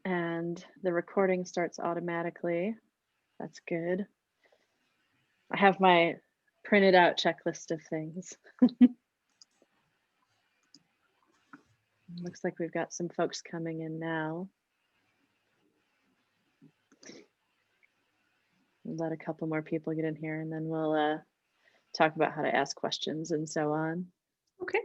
And the recording starts automatically. That's good. I have my printed out checklist of things. Looks like we've got some folks coming in now. We'll let a couple more people get in here, and then we'll talk about how to ask questions and so on. Okay.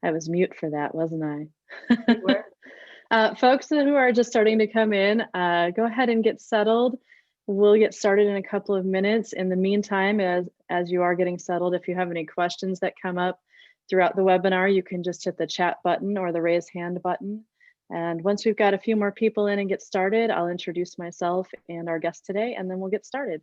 I was mute for that, wasn't I? You were. Folks who are just starting to come in, go ahead and get settled. We'll get started in a couple of minutes. In the meantime, as you are getting settled, if you have any questions that come up throughout the webinar, you can just hit the chat button or the raise hand button. And once we've got a few more people in and get started, I'll introduce myself and our guest today, and then we'll get started.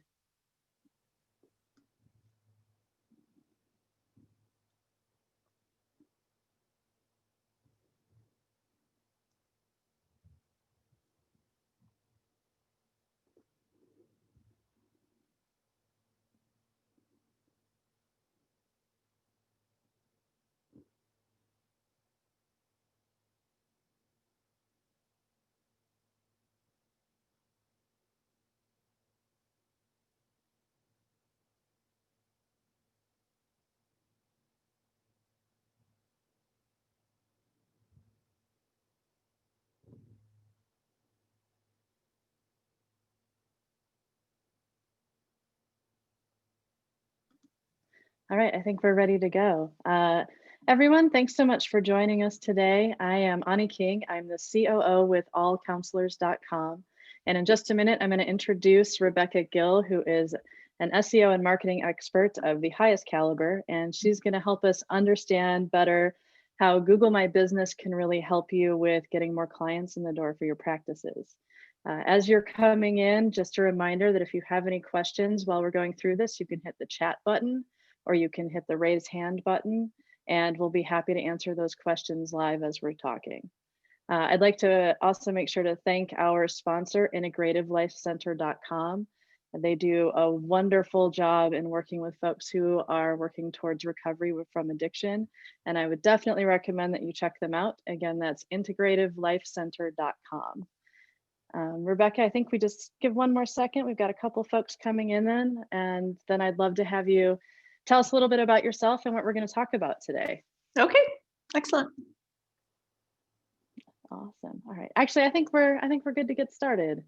All right, I think we're ready to go. Everyone, thanks so much for joining us today. I am Ani King. I'm the COO with allcounselors.com. And in just a minute, I'm going to introduce Rebecca Gill, who is an SEO and marketing expert of the highest caliber. And she's going to help us understand better how Google My Business can really help you with getting more clients in the door for your practices. As you're coming in, just a reminder that if you have any questions while we're going through this, you can hit the chat button, or you can hit the raise hand button, and we'll be happy to answer those questions live as we're talking. I'd like to also make sure to thank our sponsor, integrativlifecenter.com. They do a wonderful job in working with folks who are working towards recovery from addiction, and I would definitely recommend that you check them out. Again, that's integrativlifecenter.com. Rebecca, I think we just give one more second. We've got a couple folks coming in then, and then I'd love to have you tell us a little bit about yourself and what we're going to talk about today. Okay, excellent. Awesome. All right. Actually, I think we're good to get started.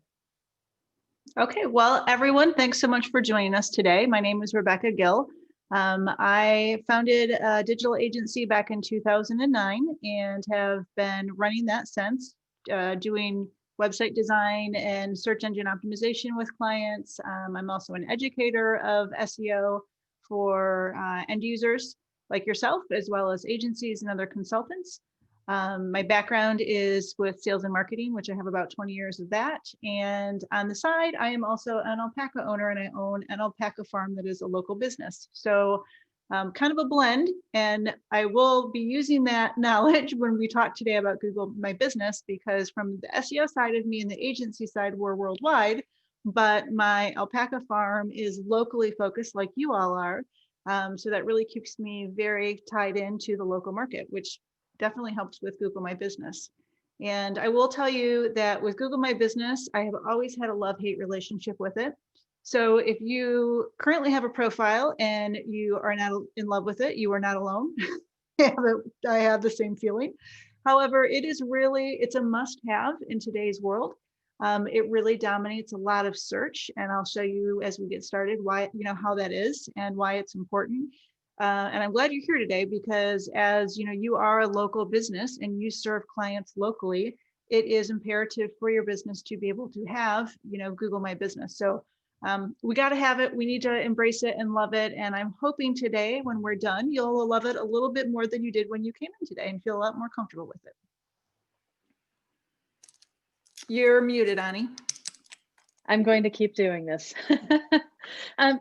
Okay, well, everyone, thanks so much for joining us today. My name is Rebecca Gill. I founded a digital agency back in 2009 and have been running that since, doing website design and search engine optimization with clients. I'm also an educator of SEO for end users like yourself, as well as agencies and other consultants. My background is with sales and marketing, which I have about 20 years of that. And on the side, I am also an alpaca owner, and I own an alpaca farm that is a local business. So kind of a blend. And I will be using that knowledge when we talk today about Google My Business, because from the SEO side of me and the agency side, we're worldwide. But my alpaca farm is locally focused like you all are. So that really keeps me very tied into the local market, which definitely helps with Google My Business. And I will tell you that with Google My Business, I have always had a love-hate relationship with it. So if you currently have a profile and you are not in love with it, you are not alone. I have the same feeling. However, it's a must-have in today's world. It really dominates a lot of search, and I'll show you as we get started why, how that is and why it's important. And I'm glad you're here today because as you are a local business and you serve clients locally, it is imperative for your business to be able to have, Google My Business. So we got to have it. We need to embrace it and love it. And I'm hoping today, when we're done, you'll love it a little bit more than you did when you came in today and feel a lot more comfortable with it. You're muted, Ani. I'm going to keep doing this.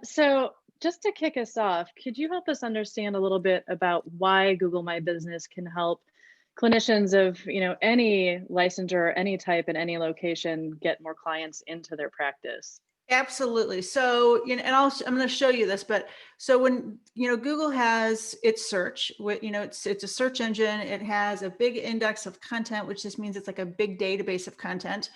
So just to kick us off, could you help us understand a little bit about why Google My Business can help clinicians of any licensure or any type in any location get more clients into their practice? Absolutely. So, and I'm going to show you this, but so when, Google has its search, it's a search engine. It has a big index of content, which just means it's like a big database of content.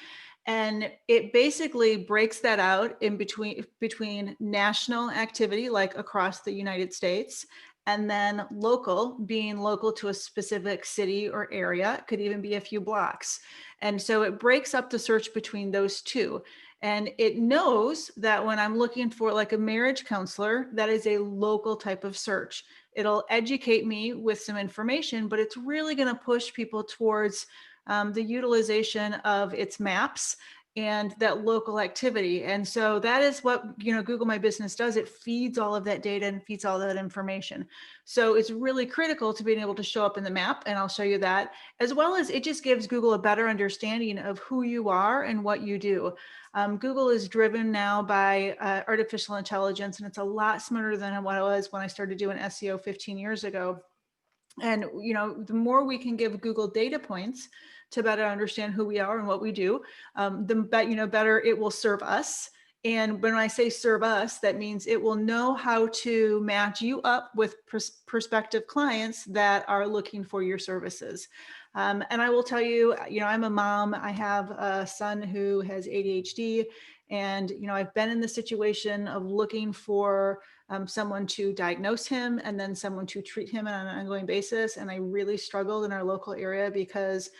And it basically breaks that out in between national activity, like across the United States, and then local, being local to a specific city or area. It could even be a few blocks. And so it breaks up the search between those two. And it knows that when I'm looking for like a marriage counselor, that is a local type of search. It'll educate me with some information, but it's really going to push people towards the utilization of its maps and that local activity. And so that is what Google My Business does. It feeds all of that data and feeds all that information. So it's really critical to being able to show up in the map, and I'll show you that, as well as it just gives Google a better understanding of who you are and what you do. Google is driven now by artificial intelligence, and it's a lot smarter than what it was when I started doing SEO 15 years ago. And the more we can give Google data points to better understand who we are and what we do, the better it will serve us. And when I say serve us, that means it will know how to match you up with prospective clients that are looking for your services. And I will tell you, I'm a mom. I have a son who has ADHD, and I've been in the situation of looking for someone to diagnose him and then someone to treat him on an ongoing basis. And I really struggled in our local area because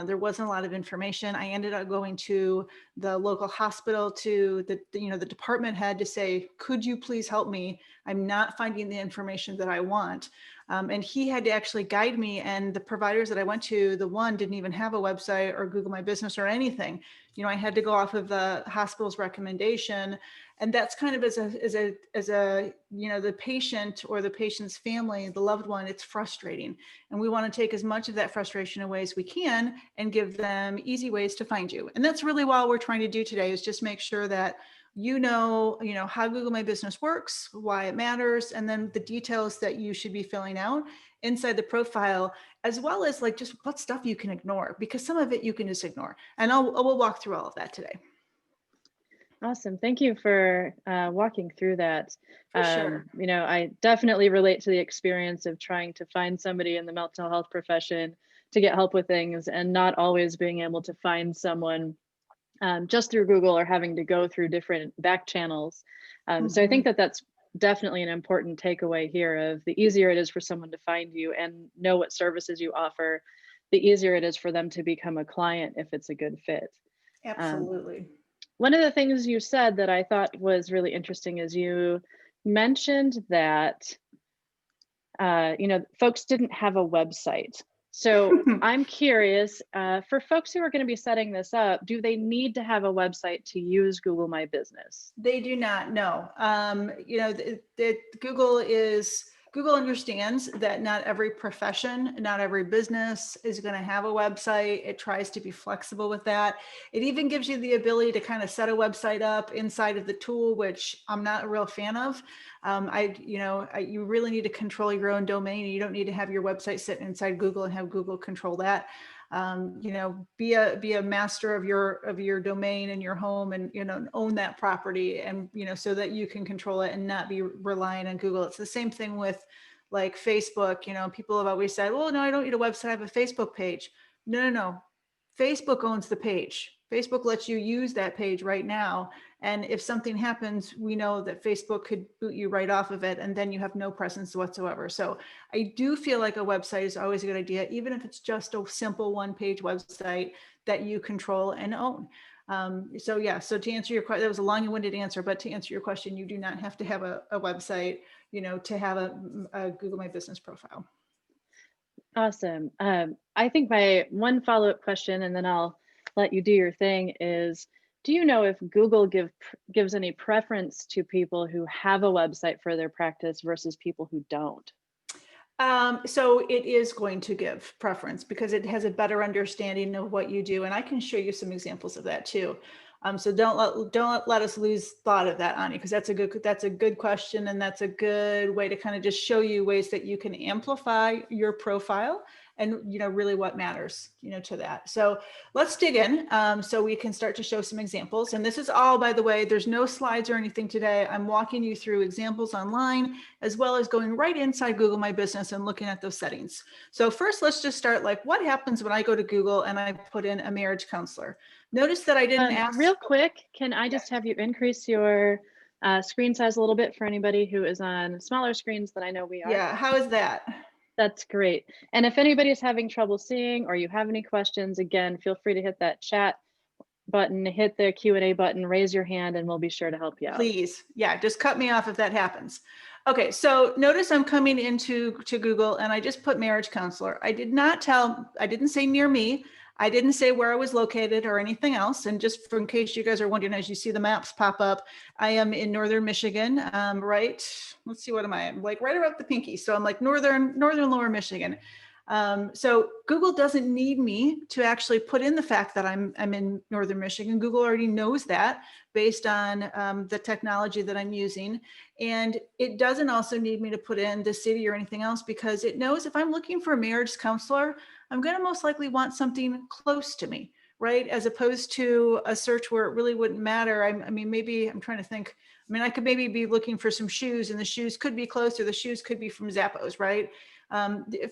there wasn't a lot of information. I ended up going to the local hospital to the department head to say, could you please help me? I'm not finding the information that I want. And he had to actually guide me. And the providers that I went to, the one didn't even have a website or Google My Business or anything. I had to go off of the hospital's recommendation. And that's kind of as a the patient or the patient's family, the loved one, it's frustrating. And we want to take as much of that frustration away as we can and give them easy ways to find you. And that's really what we're trying to do today, is just make sure that you know how Google My Business works, why it matters, and then the details that you should be filling out inside the profile, as well as like just what stuff you can ignore, because some of it you can just ignore. And we'll walk through all of that today. Awesome. Thank you for walking through that. For sure. I definitely relate to the experience of trying to find somebody in the mental health profession to get help with things and not always being able to find someone just through Google or having to go through different back channels. So I think that that's definitely an important takeaway here of the easier it is for someone to find you and know what services you offer, the easier it is for them to become a client if it's a good fit. Absolutely. One of the things you said that I thought was really interesting is you mentioned that folks didn't have a website. So I'm curious, for folks who are going to be setting this up, do they need to have a website to use Google My Business? They do not, no. Google understands that not every profession, not every business is going to have a website. It tries to be flexible with that. It even gives you the ability to kind of set a website up inside of the tool, which I'm not a real fan of. You really need to control your own domain. You don't need to have your website sit inside Google and have Google control that. Be a master of your domain and your home, and own that property, and so that you can control it and not be relying on Google. It's the same thing with like Facebook. People have always said, well, no, I don't need a website, I have a Facebook page. No. Facebook owns the page. Facebook lets you use that page right now. And if something happens, we know that Facebook could boot you right off of it, and then you have no presence whatsoever. So I do feel like a website is always a good idea, even if it's just a simple one-page website that you control and own. So yeah, so to answer your question, that was a long-winded answer, but to answer your question, you do not have to have a website, to have a Google My Business profile. Awesome. I think my one follow-up question, and then I'll let you do your thing, is do you know if Google gives any preference to people who have a website for their practice versus people who don't? So it is going to give preference because it has a better understanding of what you do. And I can show you some examples of that too. So don't let us lose thought of that, Ani, because that's a good question. And that's a good way to kind of just show you ways that you can amplify your profile and, really what matters, to that. So let's dig in so we can start to show some examples. And this is all, by the way, there's no slides or anything today. I'm walking you through examples online, as well as going right inside Google My Business and looking at those settings. So first, let's just start what happens when I go to Google and I put in a marriage counselor? Notice that I didn't ask. Real quick, can I just have you increase your screen size a little bit for anybody who is on smaller screens than I know we are? Yeah, how is that? That's great. And if anybody's having trouble seeing or you have any questions, again, feel free to hit that chat button, hit the Q&A button, raise your hand, and we'll be sure to help you out. Please, yeah, just cut me off if that happens. Okay, so notice I'm coming into Google and I just put marriage counselor. I didn't say near me. I didn't say where I was located or anything else. And just in case you guys are wondering, as you see the maps pop up, I am in northern Michigan, right? Let's see, what am I? I'm like right around the pinky. So I'm like northern lower Michigan. So Google doesn't need me to actually put in the fact that I'm in northern Michigan. Google already knows that based on the technology that I'm using. And it doesn't also need me to put in the city or anything else, because it knows if I'm looking for a marriage counselor, I'm going to most likely want something close to me, right? As opposed to a search where it really wouldn't matter. I mean, maybe I'm trying to think. I mean, I could maybe be looking for some shoes, and the shoes could be close, or the shoes could be from Zappos, right?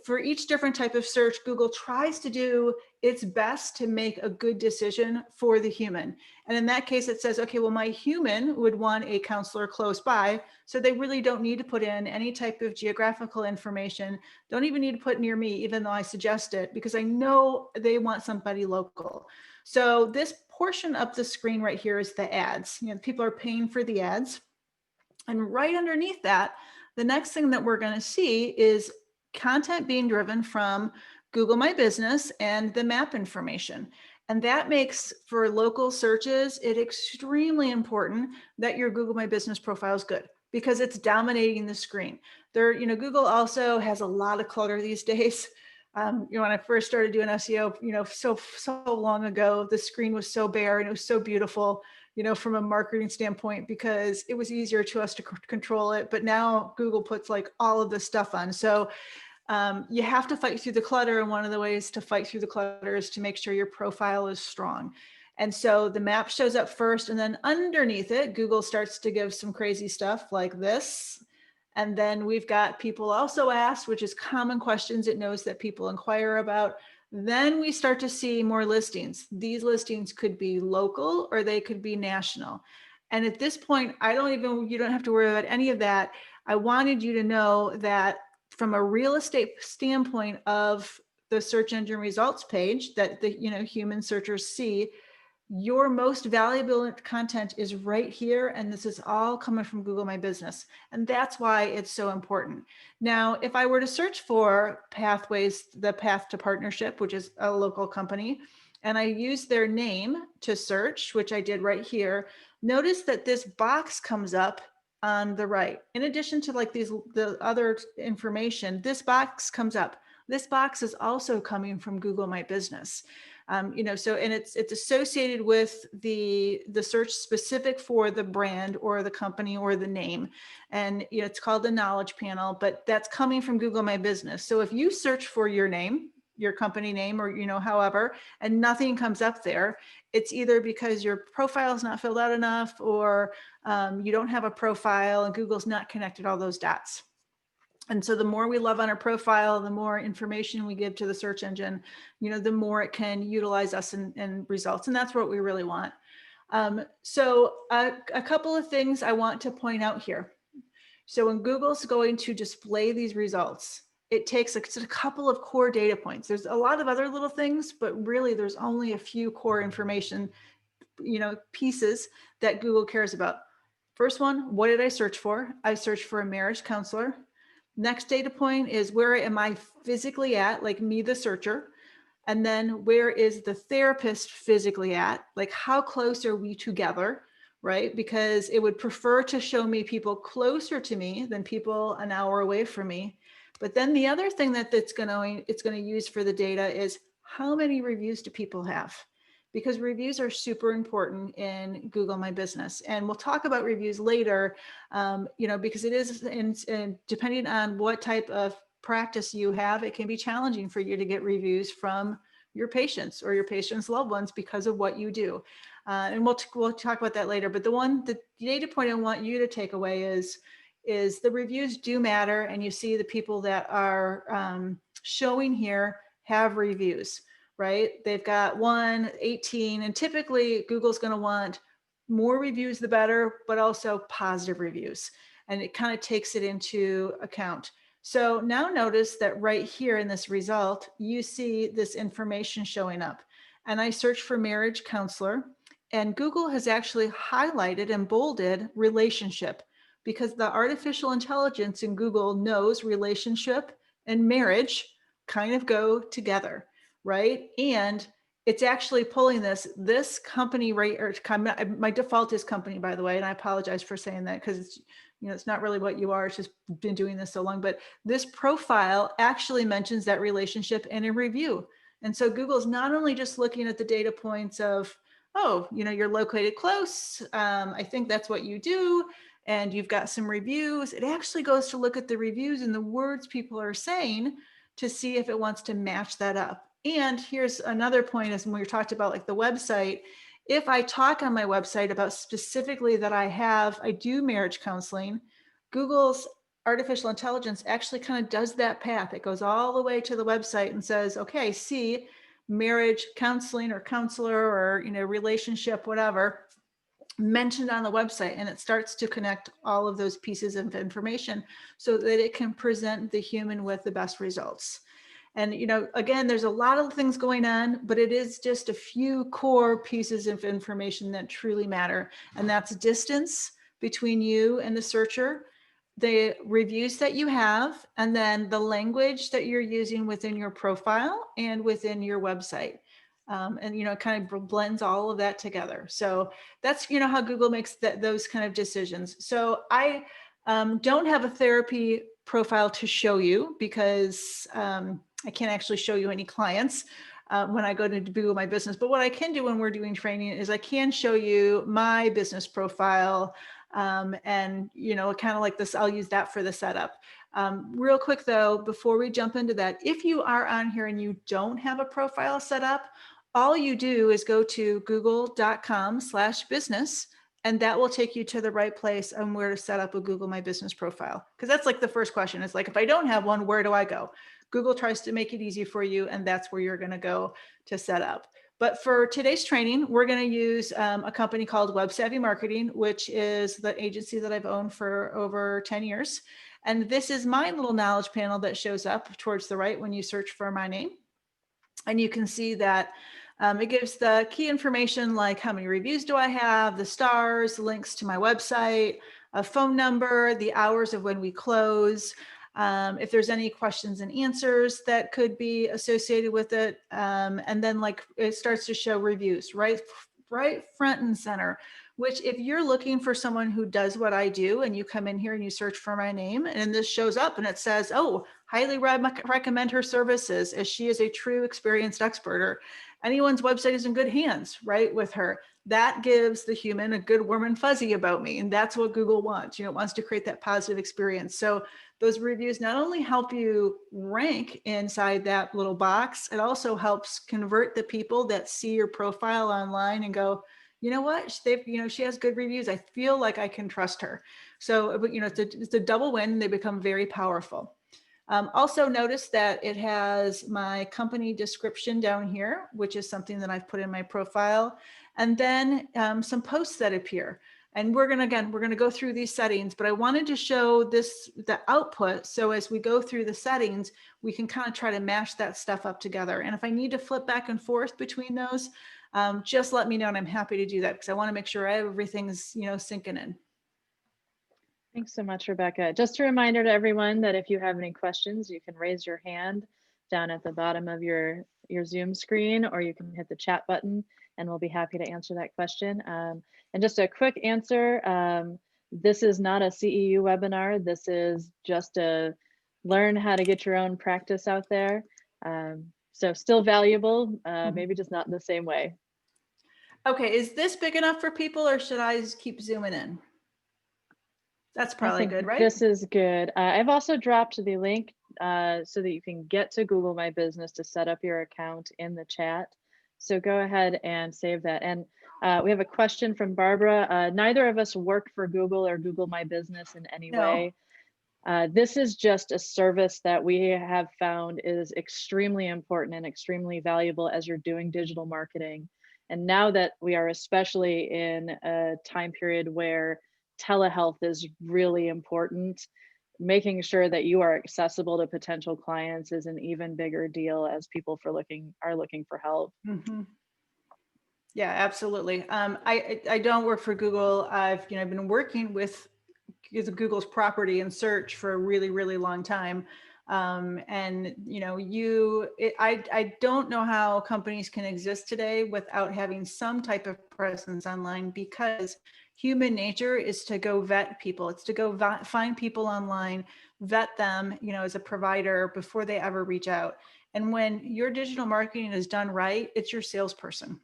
For each different type of search, Google tries to do its best to make a good decision for the human. And in that case, it says, okay, well, my human would want a counselor close by. So they really don't need to put in any type of geographical information. Don't even need to put near me, even though I suggest it, because I know they want somebody local. So this portion of the screen right here is the ads. People are paying for the ads. And right underneath that, the next thing that we're going to see is content being driven from Google My Business and the map information. And that makes, for local searches, it extremely important that your Google My Business profile is good, because it's dominating the screen. Google also has a lot of clutter these days. When I first started doing SEO, so long ago, the screen was so bare and it was so beautiful, from a marketing standpoint, because it was easier to us to control it. But now Google puts all of this stuff on. So you have to fight through the clutter. And one of the ways to fight through the clutter is to make sure your profile is strong. And so the map shows up first, and then underneath it, Google starts to give some crazy stuff like this. And then we've got people also asked, which is common questions it knows that people inquire about. Then we start to see more listings. These listings could be local or they could be national. And at this point, you don't have to worry about any of that. I wanted you to know that from a real estate standpoint of the search engine results page that the human searchers see, your most valuable content is right here. And this is all coming from Google My Business. And that's why it's so important. Now, if I were to search for Pathways, the Path to Partnership, which is a local company, and I use their name to search, which I did right here, notice that this box comes up on the right. In addition to the other information, this box comes up. This box is also coming from Google My Business. And it's associated with the search specific for the brand or the company or the name. And it's called the knowledge panel, but that's coming from Google My Business. So if you search for your name, your company name, or however, and nothing comes up there, it's either because your profile is not filled out enough, or you don't have a profile and Google's not connected all those dots. And so the more we love on our profile, the more information we give to the search engine, the more it can utilize us in results. And that's what we really want. So a couple of things I want to point out here. So when Google's going to display these results, it takes a couple of core data points. There's a lot of other little things, but really there's only a few core information, pieces that Google cares about. First one, what did I search for? I searched for a marriage counselor. Next data point is where am I physically at, like me, the searcher. And then where is the therapist physically at? Like how close are we together, right? Because it would prefer to show me people closer to me than people an hour away from me. But then the other thing that it's going to use for the data is how many reviews do people have? Because reviews are super important in Google My Business. And we'll talk about reviews later, because it is, and depending on what type of practice you have, it can be challenging for you to get reviews from your patients or your patients' loved ones because of what you do. And we'll talk about that later. But the data point I want you to take away is the reviews do matter. And you see the people that are showing here have reviews, right? They've got 1, 18, and typically Google's going to want more reviews, the better, but also positive reviews. And it kind of takes it into account. So now notice that right here in this result, you see this information showing up. And I search for marriage counselor, and Google has actually highlighted and bolded relationship because the artificial intelligence in Google knows relationship and marriage kind of go together, right? And it's actually pulling this company right, or my default is company, by the way, and I apologize for saying that because it's not really what you are. It's just been doing this so long, but this profile actually mentions that relationship in a review. And so Google's not only just looking at the data points of, oh, you're located close. I think that's what you do. And you've got some reviews. It actually goes to look at the reviews and the words people are saying to see if it wants to match that up. And here's another point, as when we talked about like the website, if I talk on my website about specifically that I do marriage counseling, Google's artificial intelligence actually kind of does that path. It goes all the way to the website and says, okay, see marriage counseling or counselor or, relationship, whatever, mentioned on the website, and it starts to connect all of those pieces of information so that it can present the human with the best results. And, again, there's a lot of things going on, but it is just a few core pieces of information that truly matter. And that's distance between you and the searcher, the reviews that you have, and then the language that you're using within your profile and within your website. And, it kind of blends all of that together. So that's, how Google makes those kind of decisions. So I don't have a therapy profile to show you because I can't actually show you any clients when I go to Google My Business. But what I can do when we're doing training is I can show you my business profile and, kind of like this, I'll use that for the setup. Real quick though, before we jump into that, if you are on here and you don't have a profile set up, all you do is go to google.com/business, and that will take you to the right place on where to set up a Google My Business profile. Because that's like the first question. It's like, if I don't have one, where do I go? Google tries to make it easy for you, and that's where you're going to go to set up. But for today's training, we're going to use a company called Web Savvy Marketing, which is the agency that I've owned for over 10 years. And this is my little knowledge panel that shows up towards the right when you search for my name. And you can see that it gives the key information like how many reviews do I have, the stars, links to my website, a phone number, the hours of when we close, if there's any questions and answers that could be associated with it. And then like it starts to show reviews right front and center, which if you're looking for someone who does what I do and you come in here and you search for my name and this shows up and it says, oh, highly recommend her services as she is a true experienced expert, or anyone's website is in good hands, right, with her. That gives the human a good warm and fuzzy about me. And that's what Google wants. It wants to create that positive experience. So those reviews not only help you rank inside that little box, it also helps convert the people that see your profile online and go, you know what, she has good reviews. I feel like I can trust her. So, but, it's a double win. They become very powerful. Also notice that it has my company description down here, which is something that I've put in my profile, and then some posts that appear. And we're going to go through these settings, but I wanted to show the output. So as we go through the settings, we can kind of try to mash that stuff up together. And if I need to flip back and forth between those, just let me know, and I'm happy to do that, because I want to make sure everything's, sinking in. Thanks so much, Rebecca. Just a reminder to everyone that if you have any questions, you can raise your hand down at the bottom of your Zoom screen, or you can hit the chat button and we'll be happy to answer that question. And just a quick answer, this is not a CEU webinar. This is just a learn how to get your own practice out there. So still valuable, maybe just not in the same way. Okay, is this big enough for people, or should I just keep zooming in? That's probably good, right? This is good. I've also dropped the link so that you can get to Google My Business to set up your account in the chat. So go ahead and save that. And we have a question from Barbara. Neither of us work for Google or Google My Business in any way. This is just a service that we have found is extremely important and extremely valuable as you're doing digital marketing. And now that we are especially in a time period where telehealth is really important, making sure that you are accessible to potential clients is an even bigger deal as people are looking for help. Yeah, absolutely. I don't work for Google. I've been working with Google's property and search for a really, really long time. And I don't know how companies can exist today without having some type of presence online, because human nature is to go vet people. It's to go find people online, vet them, as a provider before they ever reach out. And when your digital marketing is done right, it's your salesperson,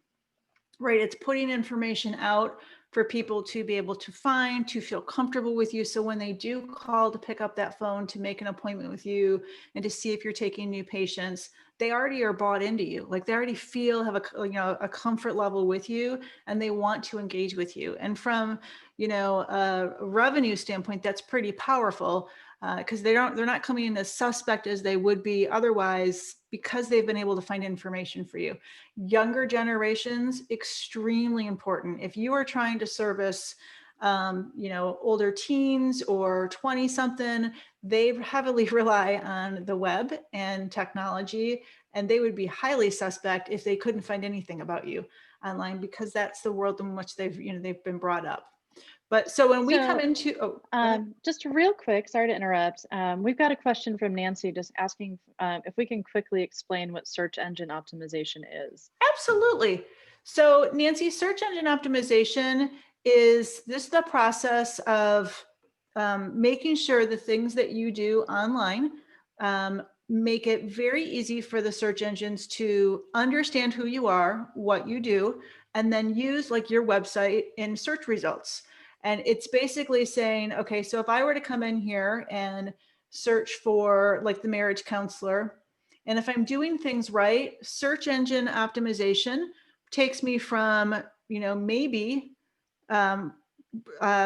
right? It's putting information out for people to be able to find, to feel comfortable with you. So when they do call to pick up that phone to make an appointment with you and to see if you're taking new patients, they already are bought into you. Like they already have a comfort level with you, and they want to engage with you. And from, a revenue standpoint, that's pretty powerful, because they're not coming in as suspect as they would be otherwise, because they've been able to find information for you. Younger generations, extremely important. If you are trying to service older teens or 20 something, they heavily rely on the web and technology, and they would be highly suspect if they couldn't find anything about you online, because that's the world in which they've been brought up. But so when we come into, just real quick, sorry to interrupt. We've got a question from Nancy just asking if we can quickly explain what search engine optimization is. Absolutely. So Nancy, search engine optimization is the process of making sure the things that you do online make it very easy for the search engines to understand who you are, what you do, and then use like your website in search results. And it's basically saying, okay, so if I were to come in here and search for like the marriage counselor, and if I'm doing things right, search engine optimization takes me from, maybe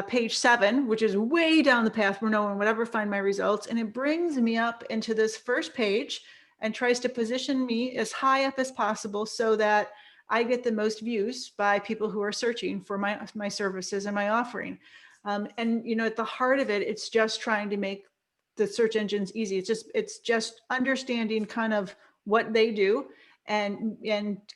page 7, which is way down the path where no one would ever find my results. And it brings me up into this first page and tries to position me as high up as possible so that I get the most views by people who are searching for my services and my offering. And, at the heart of it, it's just trying to make the search engines easy. It's just understanding kind of what they do and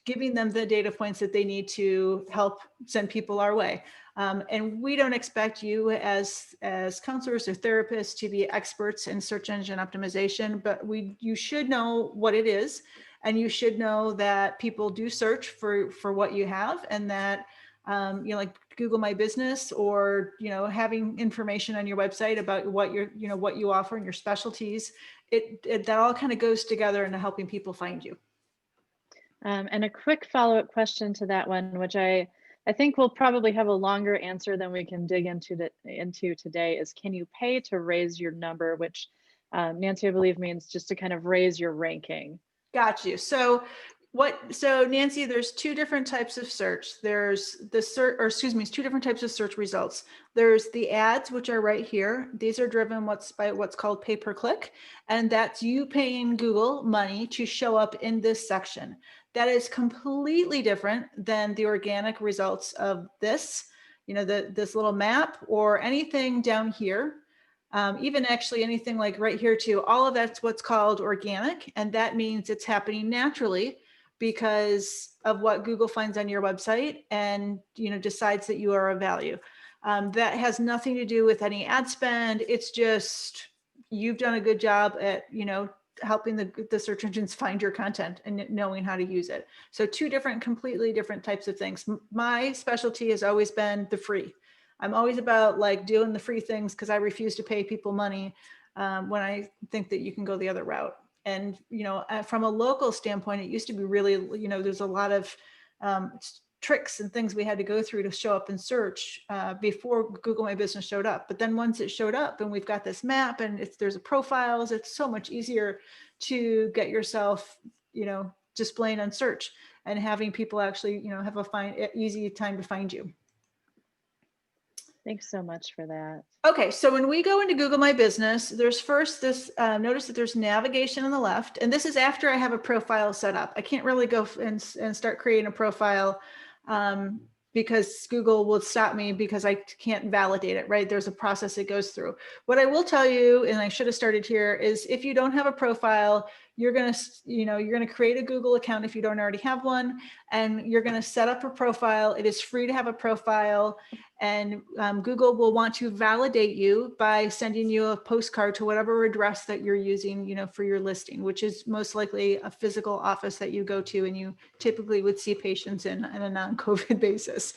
giving them the data points that they need to help send people our way. And we don't expect you as counselors or therapists to be experts in search engine optimization, but you should know what it is, and you should know that people do search for what you have, and that like Google My Business, or having information on your website about what what you offer and your specialties, that all kind of goes together into helping people find you. And a quick follow-up question to that one, which I think we'll probably have a longer answer than we can dig into today, is can you pay to raise your number, which Nancy, I believe, means just to kind of raise your ranking. Got you. So So Nancy, there's two different types of search. There's the two different types of search results. There's the ads, which are right here. These are driven by what's called pay-per-click, and that's you paying Google money to show up in this section. That is completely different than the organic results of this, this little map or anything down here. Even actually anything like right here too, all of that's what's called organic. And that means it's happening naturally because of what Google finds on your website and decides that you are of value. That has nothing to do with any ad spend. It's just you've done a good job at helping the search engines find your content and knowing how to use it. So two completely different types of things. My specialty has always been the free. I'm always about like doing the free things because I refuse to pay people money when I think that you can go the other route. And, from a local standpoint, it used to be really, there's a lot of tricks and things we had to go through to show up in search before Google My Business showed up. But then once it showed up and we've got this map and there's a profiles, it's so much easier to get yourself, displaying on search and having people actually, have easy time to find you. Thanks so much for that. Okay, so when we go into Google My Business, there's first this, notice that there's navigation on the left, and this is after I have a profile set up. I can't really go and start creating a profile because Google will stop me because I can't validate it, right? There's a process it goes through. What I will tell you, and I should have started here, is if you don't have a profile, you're going to create a Google account if you don't already have one, and you're going to set up a profile. It is free to have a profile, and Google will want to validate you by sending you a postcard to whatever address that you're using, for your listing, which is most likely a physical office that you go to and you typically would see patients in on a non-COVID basis.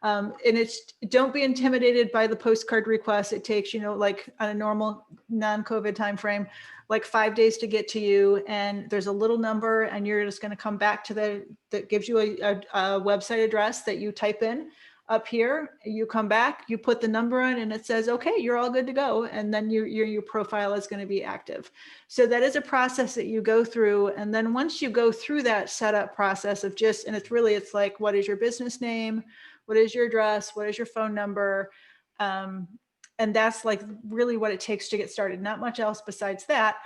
And don't be intimidated by the postcard request. It takes, like on a normal non-COVID timeframe, like 5 days to get to you. And there's a little number and you're just going to come back to that gives you a website address that you type in up here. You come back, you put the number in and it says, okay, you're all good to go. And then your profile is going to be active. So that is a process that you go through. And then once you go through that setup process of it's like, what is your business name? What is your address? What is your phone number? And that's like really what it takes to get started. Not much else besides that.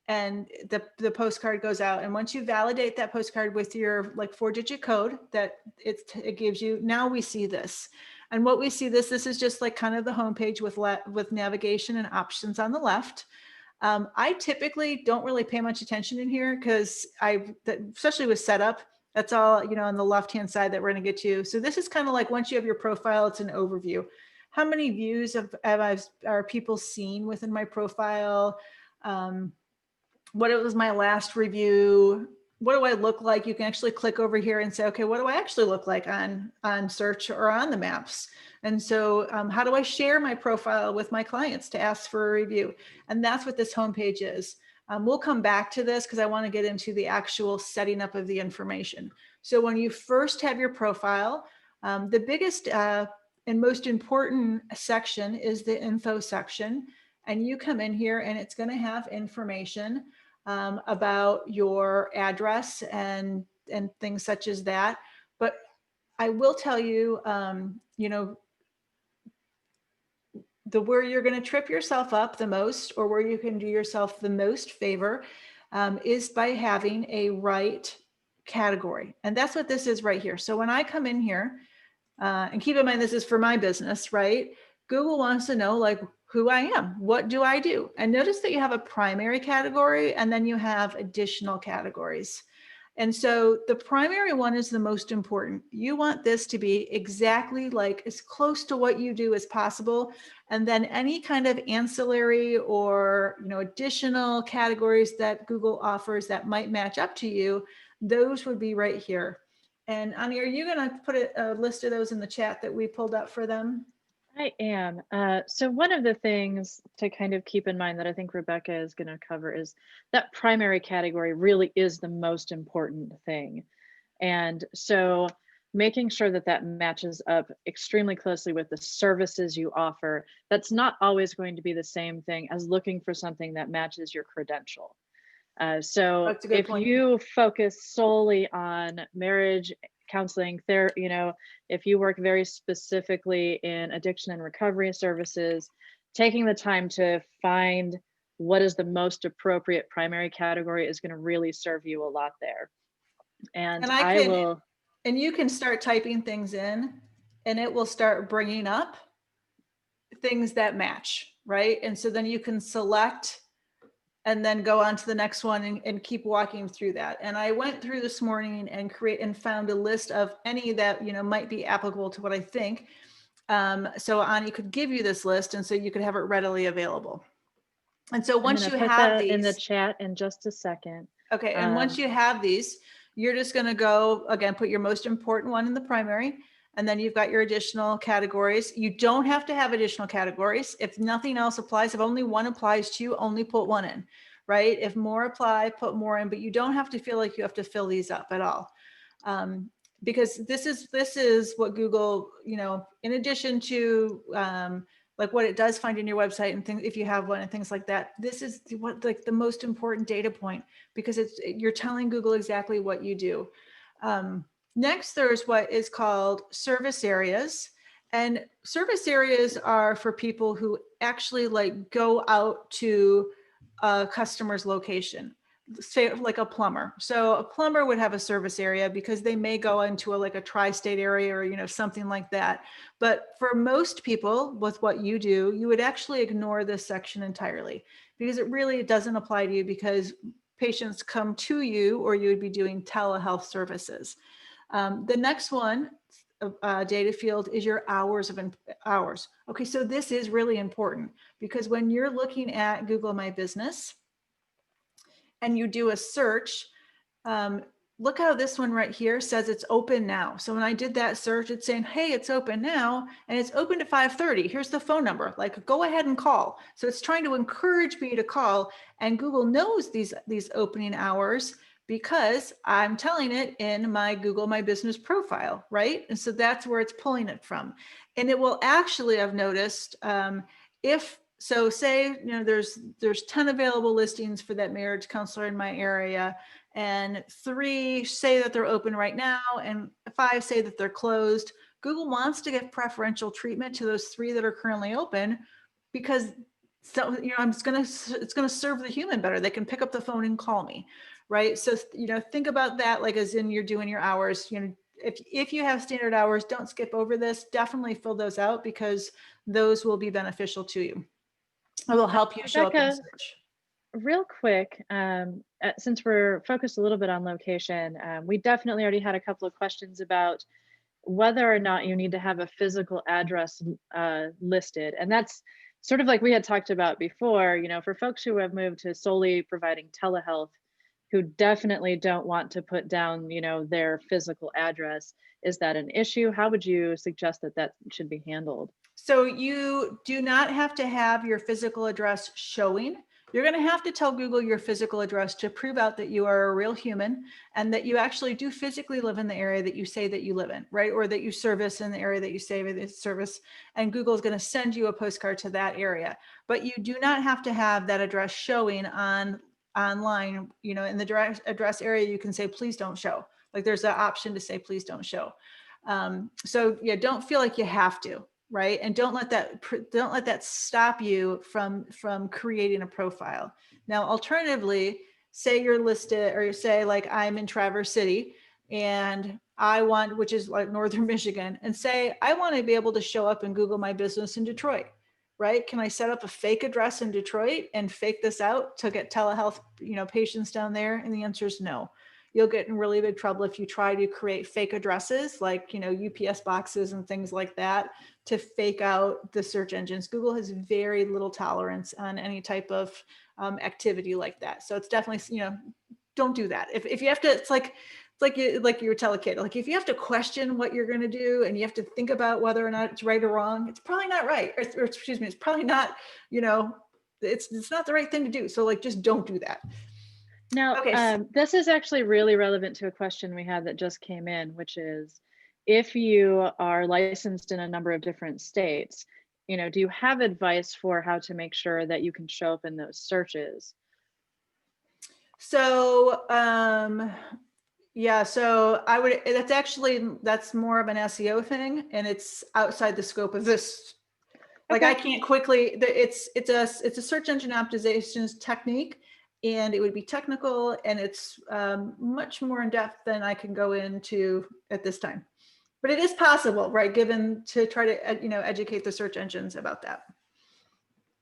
And the postcard goes out. And once you validate that postcard with your like 4-digit code that it gives you, now we see this. And what we see this is just like kind of the homepage with navigation and options on the left. I typically don't really pay much attention in here because especially with setup, that's all, on the left-hand side that we're going to get to. So this is kind of like once you have your profile, it's an overview. How many views are people seeing within my profile? What was my last review? What do I look like? You can actually click over here and say, okay, what do I actually look like on search or on the maps? And so how do I share my profile with my clients to ask for a review? And that's what this homepage is. We'll come back to this because I want to get into the actual setting up of the information. So when you first have your profile, the biggest and most important section is the info section. And you come in here and it's going to have information about your address and things such as that. But I will tell you, where you're going to trip yourself up the most, or where you can do yourself the most favor, is by having a right category. And that's what this is right here. So when I come in here, and keep in mind, this is for my business, right? Google wants to know like who I am. What do I do? And notice that you have a primary category and then you have additional categories. And so the primary one is the most important. You want this to be exactly like as close to what you do as possible. And then any kind of ancillary or additional categories that Google offers that might match up to you, those would be right here. And Ani, are you going to put a list of those in the chat that we pulled up for them? I am. So one of the things to kind of keep in mind that I think Rebecca is going to cover is that primary category really is the most important thing. And so making sure that that matches up extremely closely with the services you offer, that's not always going to be the same thing as looking for something that matches your credential. So That's a good if point. you focus solely on marriage counseling, if you work very specifically in addiction and recovery services, taking the time to find what is the most appropriate primary category is going to really serve you a lot there. And And I will. and you can start typing things in and it will start bringing up things that match, right? And so then you can select and then go on to the next one and keep walking through that. And I went through this morning and found a list of any that, might be applicable to what I think. So Ani could give you this list, and so you could have it readily available. And so I'm going once to you put have that in the these, chat in just a second. okay, and once you have these, you're just going to go again, put your most important one in the primary, and then you've got your additional categories. You don't have to have additional categories. If nothing else applies, if only one applies to you, only put one in, right? If more apply, put more in, but you don't have to feel like you have to fill these up at all. Because this is what Google, in addition to like what it does find in your website and things, if you have one and things like that, this is what like the most important data point, because you're telling Google exactly what you do. Next, there's what is called service areas. And service areas are for people who actually like go out to a customer's location, say like a plumber. So a plumber would have a service area because they may go into a tri-state area or, something like that. But for most people with what you do, you would actually ignore this section entirely because it really doesn't apply to you, because patients come to you or you would be doing telehealth services. The next one, data field, is your hours. Okay, so this is really important because when you're looking at Google My Business and you do a search, look how this one right here says it's open now. So when I did that search, it's saying, hey, it's open now, and it's open to 5:30. Here's the phone number, like go ahead and call. So it's trying to encourage me to call, and Google knows these opening hours because I'm telling it in my Google My Business profile, right? And so that's where it's pulling it from. And it will actually, I've noticed, so say, there's 10 available listings for that marriage counselor in my area, and 3 say that they're open right now, and 5 say that they're closed. Google wants to give preferential treatment to those 3 that are currently open, because it's going to serve the human better. They can pick up the phone and call me, right? So, think about that, like as in you're doing your hours, if you have standard hours, don't skip over this. Definitely fill those out because those will be beneficial to you. It will help you show up in Rebecca, search. real quick, since we're focused a little bit on location, we definitely already had a couple of questions about whether or not you need to have a physical address listed. And that's sort of like we had talked about before, for folks who have moved to solely providing telehealth, who definitely don't want to put down, their physical address. Is that an issue? How would you suggest that should be handled? So you do not have to have your physical address showing. You're going to have to tell Google your physical address to prove out that you are a real human and that you actually do physically live in the area that you say that you live in, right? Or that you service in the area that you say that you service. And Google is going to send you a postcard to that area. But you do not have to have that address showing online. In the direct address area, you can say, please don't show. Like there's an option to say, please don't show. So yeah, don't feel like you have to. Right. And don't let that stop you from creating a profile. Now, alternatively, say you're listed, or you say like I'm in Traverse City and I want, which is like Northern Michigan, and say I want to be able to show up in Google My Business in Detroit. Right. Can I set up a fake address in Detroit and fake this out to get telehealth, patients down there? And the answer is no. You'll get in really big trouble if you try to create fake addresses like, UPS boxes and things like that to fake out the search engines. Google has very little tolerance on any type of activity like that. So it's definitely, don't do that. If you have to, it's like you were telling a kid, like if you have to question what you're going to do and you have to think about whether or not it's right or wrong, it's probably not right. Or excuse me, it's probably not, it's not the right thing to do. So like, just don't do that. Now, Okay. this is actually really relevant to a question we had that just came in, which is, if you are licensed in a number of different states, do you have advice for how to make sure that you can show up in those searches? So, yeah, so that's more of an SEO thing, and it's outside the scope of this. Like I Okay. can't quickly, it's a search engine optimization technique, and it would be technical, and it's much more in depth than I can go into at this time. But it is possible, right? Given to try to, educate the search engines about that.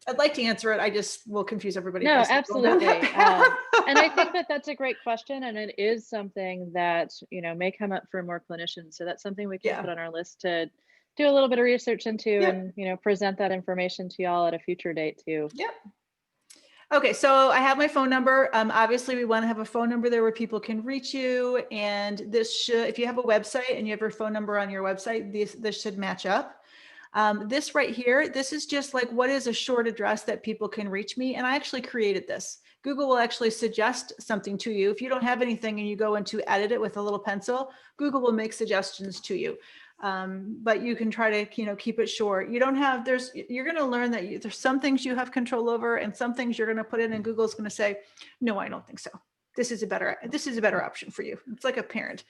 I'd like to answer it. I just will confuse everybody if I No, start going down that absolutely. And I think path. that that's a great question, and it is something that, may come up for more clinicians. So that's something we can Yeah. put on our list to do a little bit of research into Yep. and, present that information to y'all at a future date too. Yep. Okay, so I have my phone number. Obviously, we want to have a phone number there where people can reach you. And this should, if you have a website and you have your phone number on your website, this should match up. This right here, this is just like, what is a short address that people can reach me? And I actually created this. Google will actually suggest something to you. If you don't have anything and you go into edit it with a little pencil, Google will make suggestions to you. But you can try to, keep it short. You don't have, you're going to learn that there's some things you have control over and some things you're going to put in and Google's going to say, no, I don't think so. This is a better option for you. It's like a parent.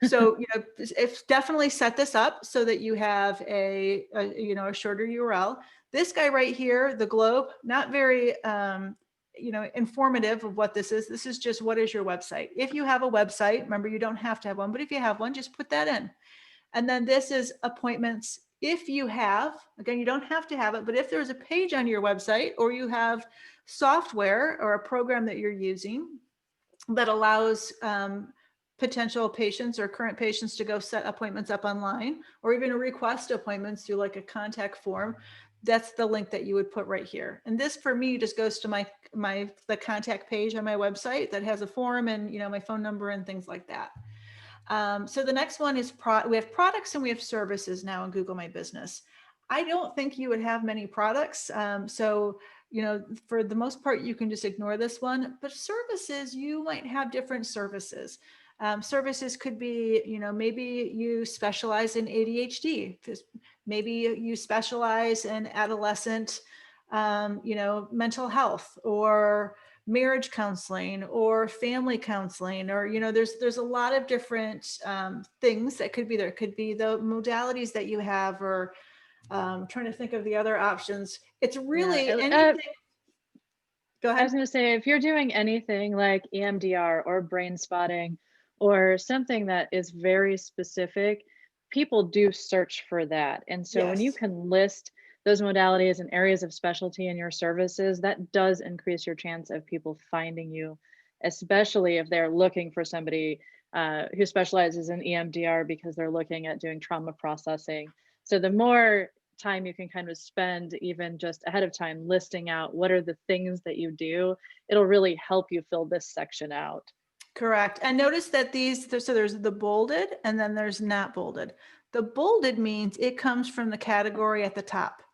So, if definitely set this up so that you have a shorter URL. This guy right here, the globe, not very, informative of what this is. This is just, what is your website? If you have a website, remember, you don't have to have one, but if you have one, just put that in. And then this is appointments. If you have, again, you don't have to have it, but if there's a page on your website or you have software or a program that you're using that allows potential patients or current patients to go set appointments up online, or even request appointments through like a contact form, that's the link that you would put right here. And this for me just goes to the contact page on my website that has a form and my phone number and things like that. So the next one is we have products and we have services now in Google My Business. I don't think you would have many products. So, for the most part, you can just ignore this one, but services, you might have different services. Services could be, maybe you specialize in ADHD. Maybe you specialize in adolescent, mental health, or marriage counseling or family counseling, or there's a lot of different things that could be there. It could be the modalities that you have, or trying to think of the other options. It's really Yeah. anything. Go I ahead. was going to say, if you're doing anything like EMDR or brain spotting or something that is very specific, people do search for that. And so when you Yes. can list those modalities and areas of specialty in your services, that does increase your chance of people finding you, especially if they're looking for somebody who specializes in EMDR because they're looking at doing trauma processing. So the more time you can kind of spend even just ahead of time listing out what are the things that you do, it'll really help you fill this section out. Correct. And notice that so there's the bolded and then there's not bolded. The bolded means it comes from the category at the top,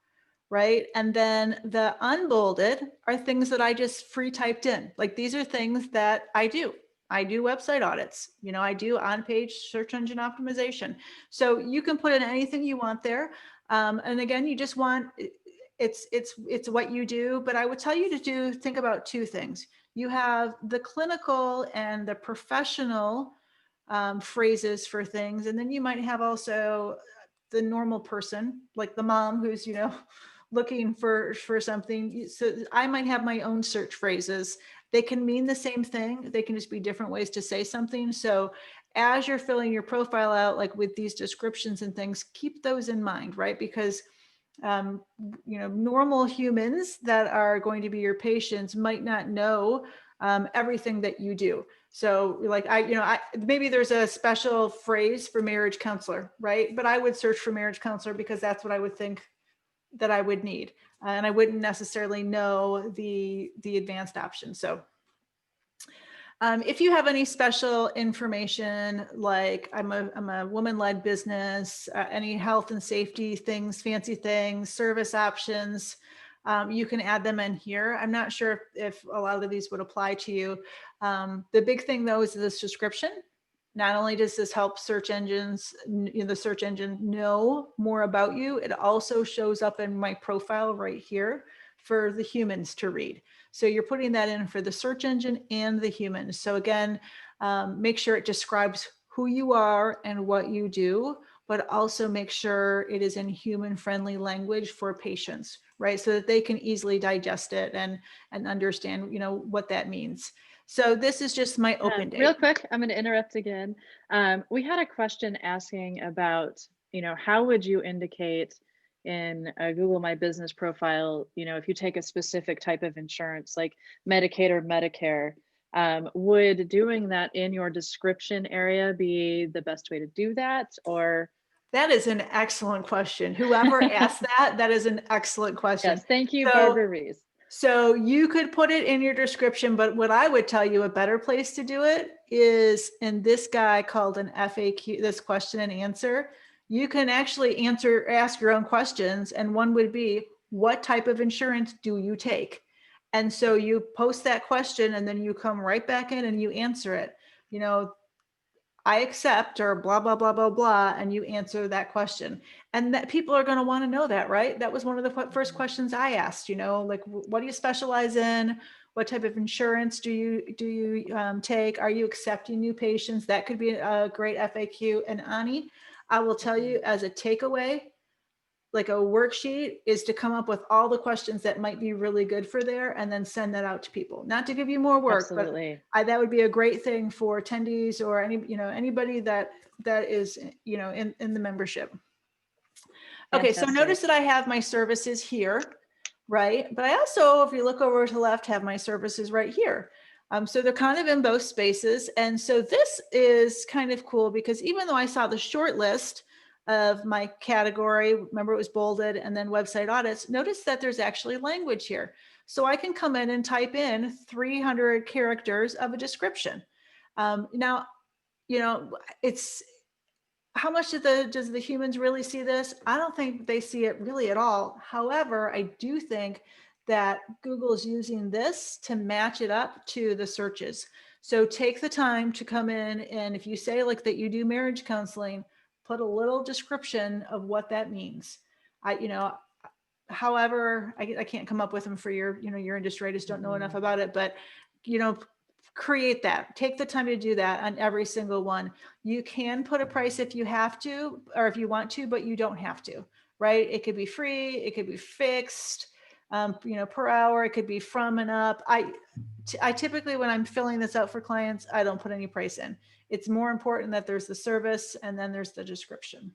right? And then the unbolded are things that I just free typed in. Like, these are things that I do. I do website audits. I do on-page search engine optimization. So you can put in anything you want there. And again, you just want, it's what you do. But I would tell you to think about two things. You have the clinical and the professional phrases for things. And then you might have also the normal person, like the mom who's, looking for something. So I might have my own search phrases. They can mean the same thing. They can just be different ways to say something. So as you're filling your profile out, like with these descriptions and things, keep those in mind, right? Because normal humans that are going to be your patients might not know everything that you do. So like maybe there's a special phrase for marriage counselor, right? But I would search for marriage counselor because that's what I would think that I would need. And I wouldn't necessarily know the advanced option. So if you have any special information, like I'm a woman-led business, any health and safety things, fancy things, service options, you can add them in here. I'm not sure if a lot of these would apply to you. The big thing though is the subscription. Not only does this help search engines, the search engine know more about you, it also shows up in my profile right here for the humans to read. So you're putting that in for the search engine and the humans. So again, make sure it describes who you are and what you do, but also make sure it is in human-friendly language for patients, right? So that they can easily digest it and understand, what that means. So this is just my open date. Real quick, I'm going to interrupt again. We had a question asking about, how would you indicate in a Google My Business profile, if you take a specific type of insurance like Medicaid or Medicare, would doing that in your description area be the best way to do that? Or that is an excellent question. Whoever asked that, that is an excellent question. yes, thank you, So, Barbara Rees. So you could put it in your description, but what I would tell you a better place to do it is in this guy called an FAQ, this question and answer. You can actually ask your own questions. And one would be, what type of insurance do you take? And so you post that question and then you come right back in and you answer it. I accept, or blah, blah, blah, blah, blah, and you answer that question. And that people are going to want to know that, right? That was one of the first questions I asked, like, what do you specialize in? What type of insurance do you take? Are you accepting new patients? That could be a great FAQ. And Ani, I will tell you as a takeaway, like a worksheet, is to come up with all the questions that might be really good for there and then send that out to people. Not to give you more work, Absolutely. but that would be a great thing for attendees or anybody that is, in the membership. Okay, so notice that I have my services here, right? But I also, if you look over to the left, have my services right here. So they're kind of in both spaces. And so this is kind of cool because even though I saw the short list of my category, remember it was bolded, and then website audits, notice that there's actually language here. So I can come in and type in 300 characters of a description. Now, it's, how much does the humans really see this? I don't think they see it really at all. However, I do think that Google is using this to match it up to the searches. So take the time to come in, and if you say like that you do marriage counseling, put a little description of what that means. However, I can't come up with them for your industry. I just don't know enough about it, but create that. Take the time to do that on every single one. You can put a price if you have to, or if you want to, but you don't have to, right? It could be free, it could be fixed, per hour, it could be from and up. I typically, when I'm filling this out for clients, I don't put any price in. It's more important that there's the service and then there's the description.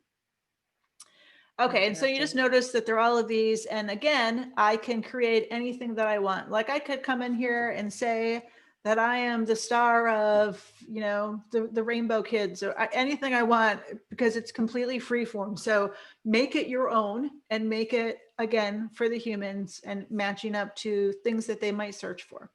Okay, and so you just notice that there are all of these. And again, I can create anything that I want. Like I could come in here and say that I am the star of, the Rainbow Kids, or anything I want, because it's completely freeform. So make it your own and make it, again, for the humans and matching up to things that they might search for.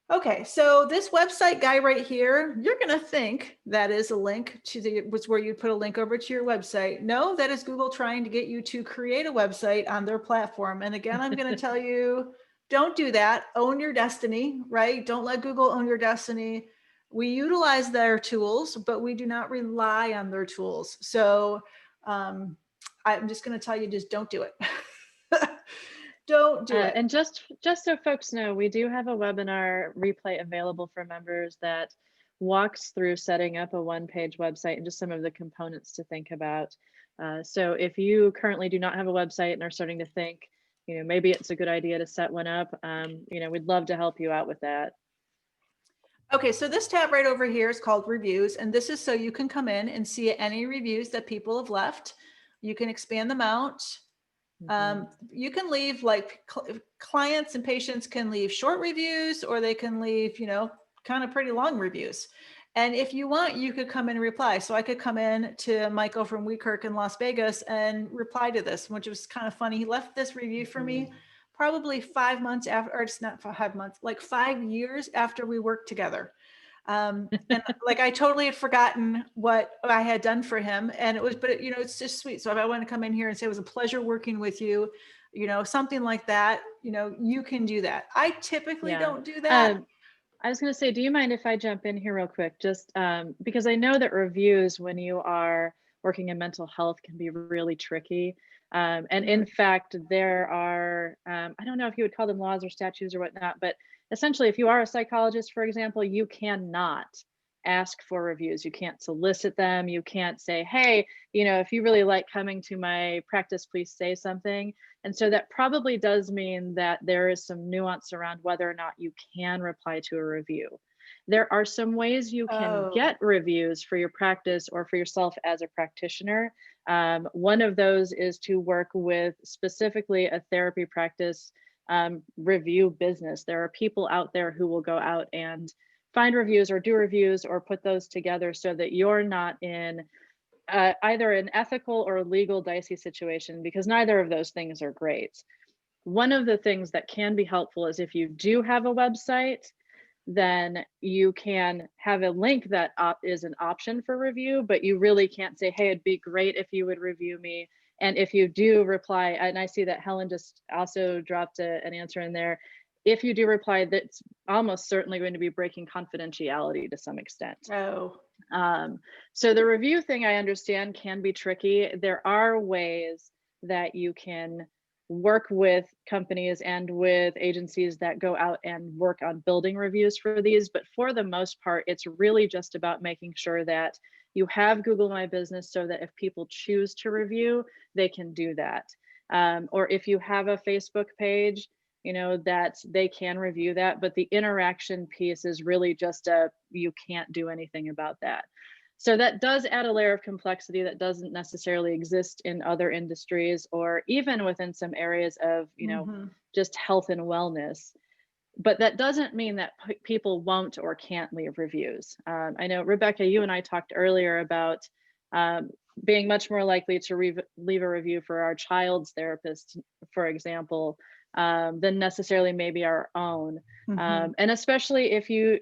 Okay, so this website guy right here, you're going to think that is a link to was where you put a link over to your website. No, that is Google trying to get you to create a website on their platform. And again, I'm going to tell you, don't do that. Own your destiny, right? Don't let Google own your destiny. We utilize their tools, but we do not rely on their tools. So I'm just going to tell you, just don't do it. Don't do it. And just so folks know, we do have a webinar replay available for members that walks through setting up a one-page website and just some of the components to think about. So if you currently do not have a website and are starting to think, maybe it's a good idea to set one up, we'd love to help you out with that. Okay, so this tab right over here is called reviews, and this is so you can come in and see any reviews that people have left. You can expand them out. You can leave, like, clients and patients can leave short reviews, or they can leave, kind of pretty long reviews. And if you want, you could come in and reply. So I could come in to Michael from WeKirk in Las Vegas and reply to this, which was kind of funny. He left this review for me probably 5 months after, or it's not 5 months, like 5 years after we worked together. And like, I totally had forgotten what I had done for him. And it was, but it's just sweet. So if I want to come in here and say it was a pleasure working with you, something like that, you can do that. I typically don't do that. I was going to say, do you mind if I jump in here real quick? Just because I know that reviews when you are working in mental health can be really tricky. And in fact, there are, I don't know if you would call them laws or statutes or whatnot, but essentially, if you are a psychologist, for example, you cannot ask for reviews. You can't solicit them. You can't say, hey, if you really like coming to my practice, please say something. And so that probably does mean that there is some nuance around whether or not you can reply to a review. There are some ways you can Oh, get reviews for your practice or for yourself as a practitioner. One of those is to work with specifically a therapy practice review business. There are people out there who will go out and find reviews or do reviews or put those together so that you're not in either an ethical or legal dicey situation, because neither of those things are great. One of the things that can be helpful is if you do have a website, then you can have a link that is an option for review, but you really can't say, hey, it'd be great if you would review me. And if you do reply, and I see that Helen just also dropped an answer in there, if you do reply, that's almost certainly going to be breaking confidentiality to some extent. oh, So the review thing, I understand, can be tricky. There are ways that you can work with companies and with agencies that go out and work on building reviews for these. But for the most part, it's really just about making sure that you have Google My Business so that if people choose to review, they can do that. Or if you have a Facebook page, that they can review that. But the interaction piece is really just you can't do anything about that. So that does add a layer of complexity that doesn't necessarily exist in other industries or even within some areas of, just health and wellness. But that doesn't mean that people won't or can't leave reviews. I know, Rebecca, you and I talked earlier about being much more likely to leave a review for our child's therapist, for example, than necessarily maybe our own. And especially if you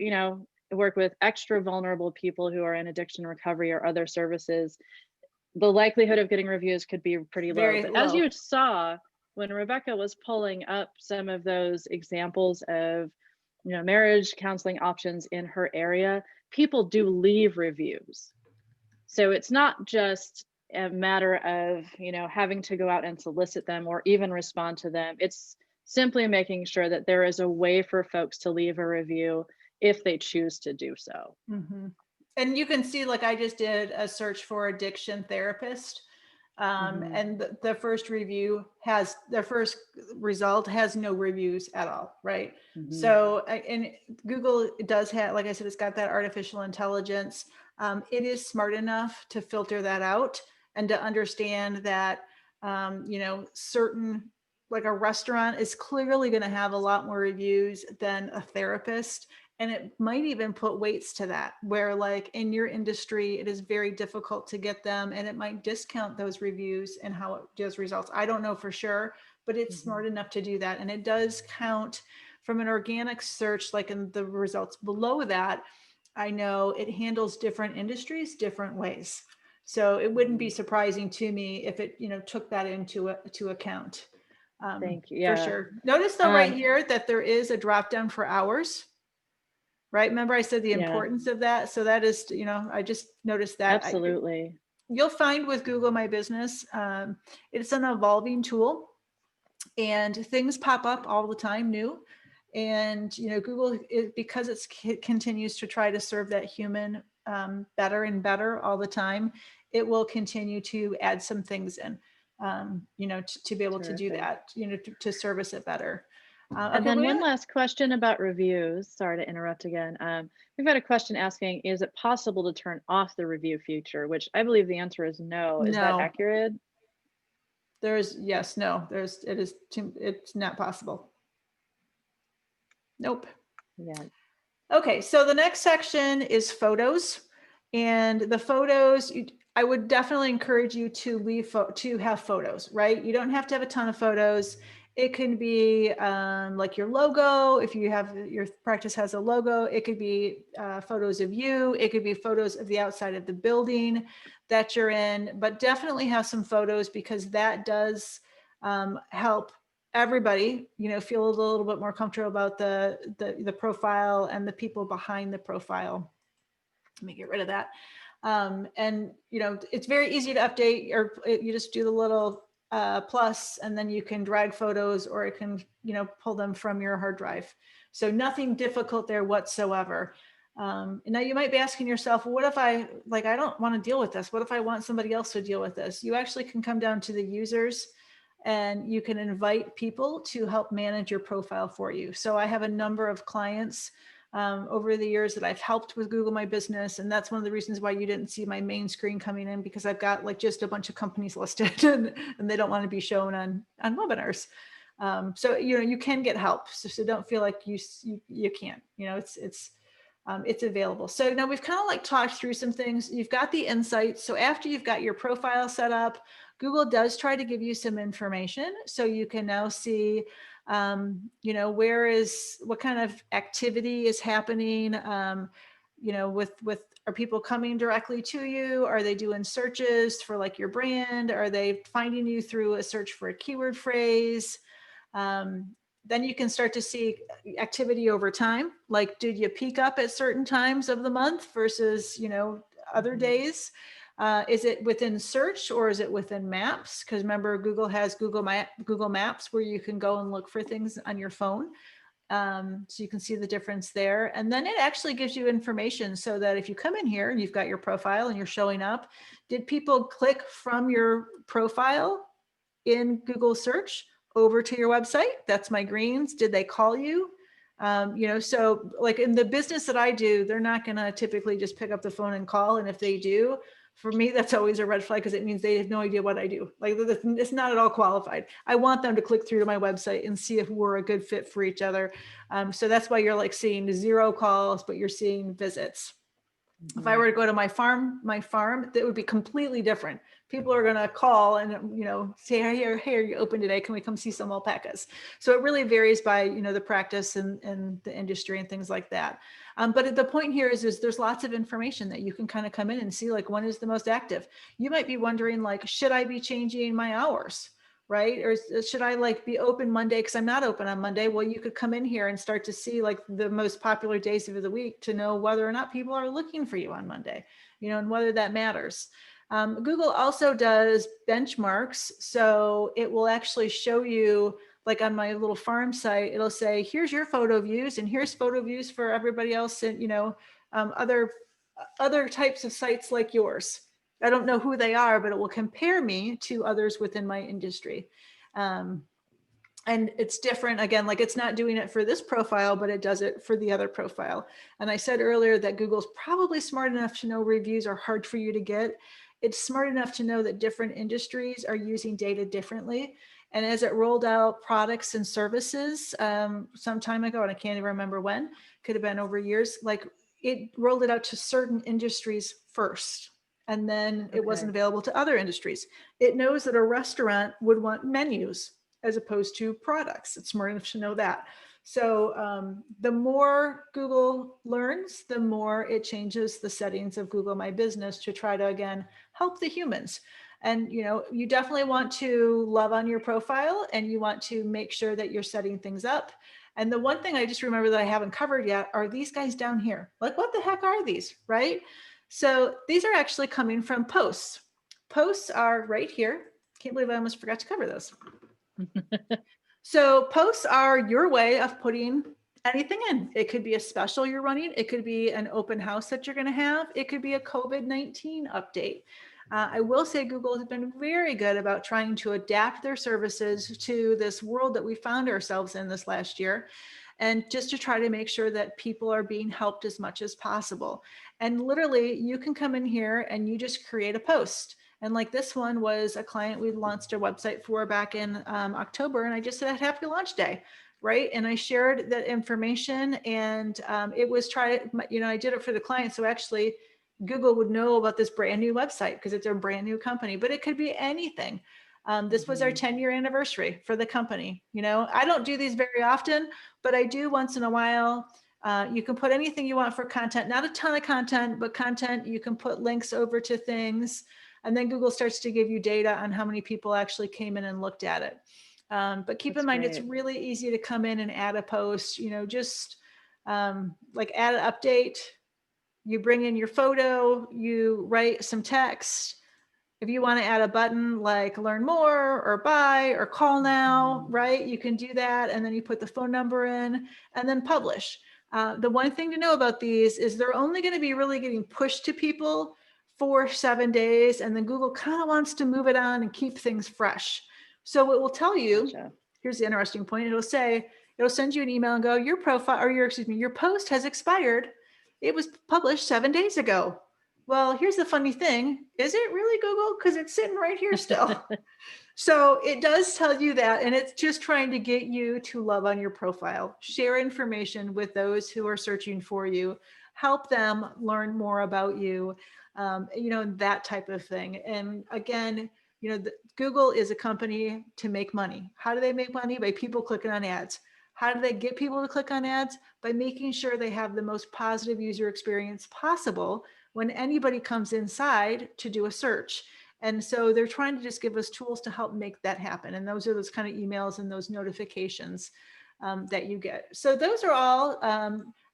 work with extra vulnerable people who are in addiction recovery or other services, the likelihood of getting reviews could be pretty low. very But as low. you saw when Rebecca was pulling up some of those examples of marriage counseling options in her area, people do leave reviews. So it's not just a matter of having to go out and solicit them or even respond to them. It's simply making sure that there is a way for folks to leave a review if they choose to do so. And you can see, like, I just did a search for addiction therapist. And the first result has no reviews at all, right? So, and Google does have, like I said, it's got that artificial intelligence. It is smart enough to filter that out and to understand that, certain, like a restaurant is clearly going to have a lot more reviews than a therapist. And it might even put weights to that, where like in your industry, it is very difficult to get them, and it might discount those reviews and how it does results. I don't know for sure, but it's smart enough to do that. And it does count from an organic search, like in the results below that. I know it handles different industries different ways. So it wouldn't be surprising to me if it, took that into account. Thank you. For Yeah. sure. Notice though right here that there is a drop down for hours. Right. Remember I said the importance of that. So that is, I just noticed that. Absolutely. You'll find with Google My Business, it's an evolving tool and things pop up all the time new. And, Google, because it continues to try to serve that human better and better all the time, it will continue to add some things in, to be able to do that, to service it better. And then one last question about reviews. Sorry to interrupt again. We've got a question asking, is it possible to turn off the review feature? Which I believe the answer is no. Is that accurate? It's not possible. Nope. Yeah. Okay, so the next section is photos. And the photos, I would definitely encourage you to have photos, right? You don't have to have a ton of photos. It can be like your logo. If you have your practice has a logo, it could be photos of you. It could be photos of the outside of the building that you're in, but definitely have some photos because that does help everybody, feel a little bit more comfortable about the profile and the people behind the profile. Let me get rid of that. And it's very easy to update, or you just do the little plus, and then you can drag photos, or it can, pull them from your hard drive. So nothing difficult there whatsoever. Now you might be asking yourself, well, what if I don't want to deal with this? What if I want somebody else to deal with this? You actually can come down to the users, and you can invite people to help manage your profile for you. So I have a number of clients over the years that I've helped with Google My Business. And that's one of the reasons why you didn't see my main screen coming in, because I've got like just a bunch of companies listed and they don't want to be shown on webinars. So, you can get help. So don't feel like you can't, it's available. So now we've kind of like talked through some things. You've got the insights. So after you've got your profile set up, Google does try to give you some information. So you can now see, what kind of activity is happening, with, are people coming directly to you? Are they doing searches for like your brand? Are they finding you through a search for a keyword phrase? Then you can start to see activity over time. Like, did you peak up at certain times of the month versus, other days? Is it within search, or is it within maps? Because remember, Google has Google Maps, where you can go and look for things on your phone. So you can see the difference there. And then it actually gives you information, so that if you come in here and you've got your profile and you're showing up, did people click from your profile in Google search over to your website? That's my greens. Did they call you? So like in the business that I do, they're not going to typically just pick up the phone and call. And if they do, for me, that's always a red flag, because it means they have no idea what I do. Like, it's not at all qualified. I want them to click through to my website and see if we're a good fit for each other. So that's why you're like seeing 0 calls, but you're seeing visits. If I were to go to my farm, that would be completely different. People are going to call and, say, hey, are you open today? Can we come see some alpacas? So it really varies by, the practice and the industry and things like that. But the point here is there's lots of information that you can kind of come in and see, like, when is the most active. You might be wondering, like, should I be changing my hours? Right? Or should I like be open Monday because I'm not open on Monday? Well, you could come in here and start to see like the most popular days of the week to know whether or not people are looking for you on Monday, and whether that matters. Google also does benchmarks. So it will actually show you, like on my little farm site, it'll say, here's your photo views and here's photo views for everybody else. And, other types of sites like yours. I don't know who they are, but it will compare me to others within my industry. And it's different. Again, like, it's not doing it for this profile, but it does it for the other profile. And I said earlier that Google's probably smart enough to know reviews are hard for you to get. It's smart enough to know that different industries are using data differently. And as it rolled out products and services some time ago, and I can't even remember when, could have been over years, like, it rolled it out to certain industries first, and then it wasn't available to other industries. It knows that a restaurant would want menus as opposed to products. It's smart enough to know that. So the more Google learns, the more it changes the settings of Google My Business to try to, again, help the humans. And, you definitely want to love on your profile, and you want to make sure that you're setting things up. And the one thing I just remember that I haven't covered yet are these guys down here. Like, what the heck are these, right? So these are actually coming from posts. Posts are right here. Can't believe I almost forgot to cover those. So posts are your way of putting anything in. It could be a special you're running. It could be an open house that you're going to have. It could be a COVID-19 update. I will say Google has been very good about trying to adapt their services to this world that we found ourselves in this last year, and just to try to make sure that people are being helped as much as possible. And literally, you can come in here and you just create a post. And like this one was a client we launched a website for back in October, and I just said, happy launch day. Right. And I shared that information, and it was I did it for the client. So actually Google would know about this brand new website because it's a brand new company, but it could be anything. This was our 10-year anniversary for the company. I don't do these very often, but I do once in a while. You can put anything you want for content, not a ton of content, but content. You can put links over to things, and then Google starts to give you data on how many people actually came in and looked at it. But keep in mind, it's really easy to come in and add a post, just like add an update. You bring in your photo, you write some text. If you want to add a button like learn more or buy or call now, right? You can do that. And then you put the phone number in and then publish. The one thing to know about these is they're only going to be really getting pushed to people for 7 days. And then Google kind of wants to move it on and keep things fresh. So it will tell you, Gotcha. here's the interesting point. It'll send you an email and go, your profile or your post has expired. It was published 7 days ago. Well, here's the funny thing. Is it really Google? Because it's sitting right here still. So it does tell you that, and it's just trying to get you to love on your profile, share information with those who are searching for you, help them learn more about you, that type of thing. And again, Google is a company to make money. How do they make money? By people clicking on ads. How do they get people to click on ads? By making sure they have the most positive user experience possible when anybody comes inside to do a search. And so they're trying to just give us tools to help make that happen. And those are those kind of emails and those notifications that you get. So those are all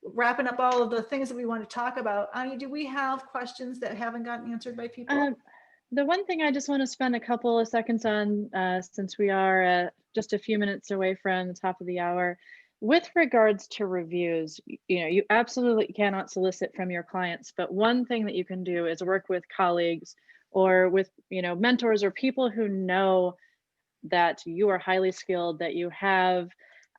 wrapping up all of the things that we want to talk about. Ani, do we have questions that haven't gotten answered by people? The one thing I just want to spend a couple of seconds on, since we are just a few minutes away from the top of the hour, with regards to reviews, you absolutely cannot solicit from your clients, but one thing that you can do is work with colleagues or with, mentors or people who know that you are highly skilled, that you have,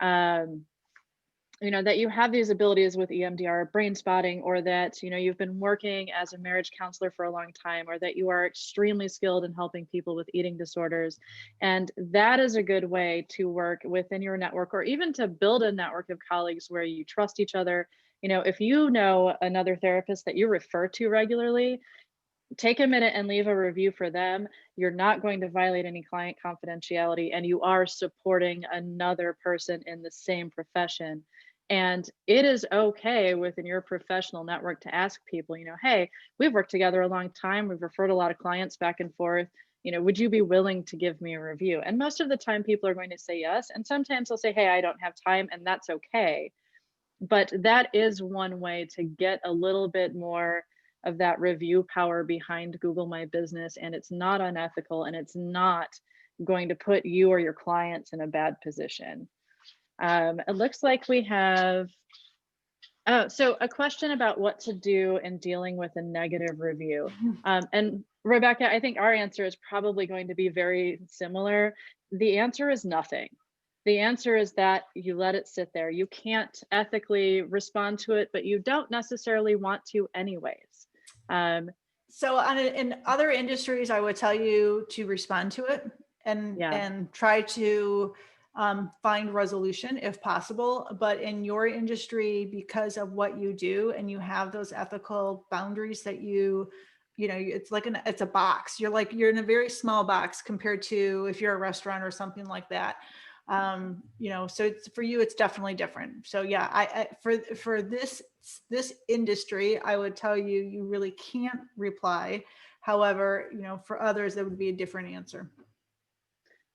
that you have these abilities with EMDR, brain spotting, or that, you've been working as a marriage counselor for a long time, or that you are extremely skilled in helping people with eating disorders. And that is a good way to work within your network, or even to build a network of colleagues where you trust each other. If you know another therapist that you refer to regularly, take a minute and leave a review for them. You're not going to violate any client confidentiality, and you are supporting another person in the same profession. And it is okay within your professional network to ask people, hey, we've worked together a long time. We've referred a lot of clients back and forth. Would you be willing to give me a review? And most of the time people are going to say yes. And sometimes they'll say, hey, I don't have time, and that's okay. But that is one way to get a little bit more of that review power behind Google My Business, and it's not unethical, and it's not going to put you or your clients in a bad position. It looks like we have, so a question about what to do in dealing with a negative review. And Rebecca, I think our answer is probably going to be very similar. The answer is nothing. The answer is that you let it sit there. You can't ethically respond to it, but you don't necessarily want to anyways. So in other industries, I would tell you to respond to it and try to find resolution if possible. But in your industry, because of what you do and you have those ethical boundaries that it's a box. You're in a very small box compared to if you're a restaurant or something like that. So for you, it's definitely different. So yeah, for this industry, I would tell you, you really can't reply. However, for others, that would be a different answer.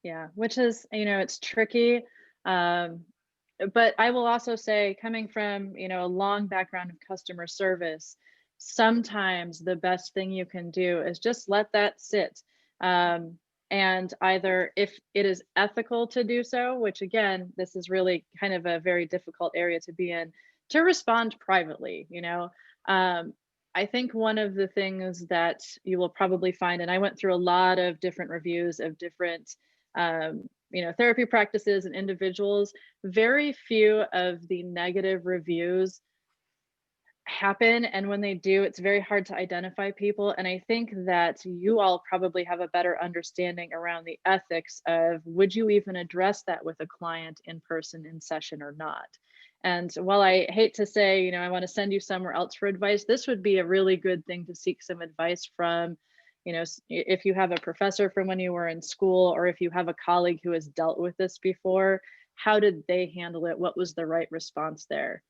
Yeah, which is, it's tricky. But I will also say, coming from, a long background of customer service, sometimes the best thing you can do is just let that sit. And either, if it is ethical to do so, which again, this is really kind of a very difficult area to be in, to respond privately. I think one of the things that you will probably find, and I went through a lot of different reviews of different therapy practices and individuals, very few of the negative reviews happen. And when they do, it's very hard to identify people. And I think that you all probably have a better understanding around the ethics of, would you even address that with a client in person, in session, or not? And while I hate to say, I want to send you somewhere else for advice, this would be a really good thing to seek some advice from. If you have a professor from when you were in school, or if you have a colleague who has dealt with this before, how did they handle it? What was the right response there?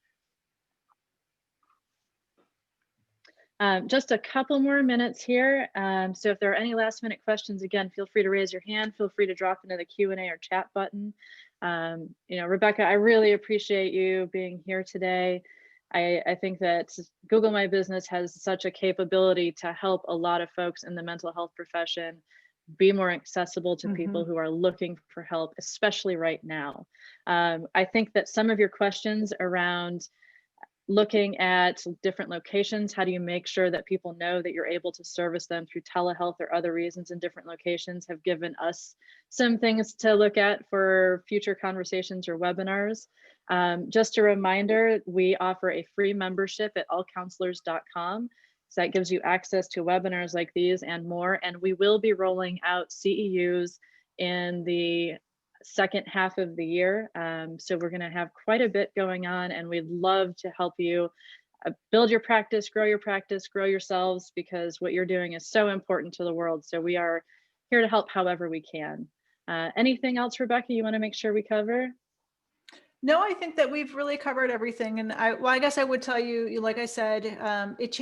Just a couple more minutes here. So if there are any last minute questions, again, feel free to raise your hand. Feel free to drop into the Q&A or chat button. Rebecca, I really appreciate you being here today. I think that Google My Business has such a capability to help a lot of folks in the mental health profession be more accessible to people Mhm. who are looking for help, especially right now. I think that some of your questions around looking at different locations, how do you make sure that people know that you're able to service them through telehealth or other reasons in different locations, have given us some things to look at for future conversations or webinars. Just a reminder, we offer a free membership at allcounselors.com. So that gives you access to webinars like these and more. And we will be rolling out CEUs in the second half of the year. So we're going to have quite a bit going on, and we'd love to help you build your practice, grow yourselves, because what you're doing is so important to the world. So we are here to help however we can. Anything else, Rebecca, you want to make sure we cover? No, I think that we've really covered everything. And I guess I would tell you, like I said,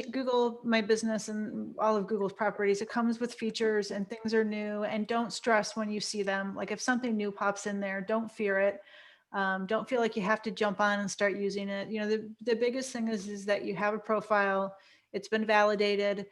Google My Business and all of Google's properties, it comes with features and things are new, and don't stress when you see them. Like if something new pops in there, don't fear it. Don't feel like you have to jump on and start using it. You know, the biggest thing is that you have a profile, it's been validated.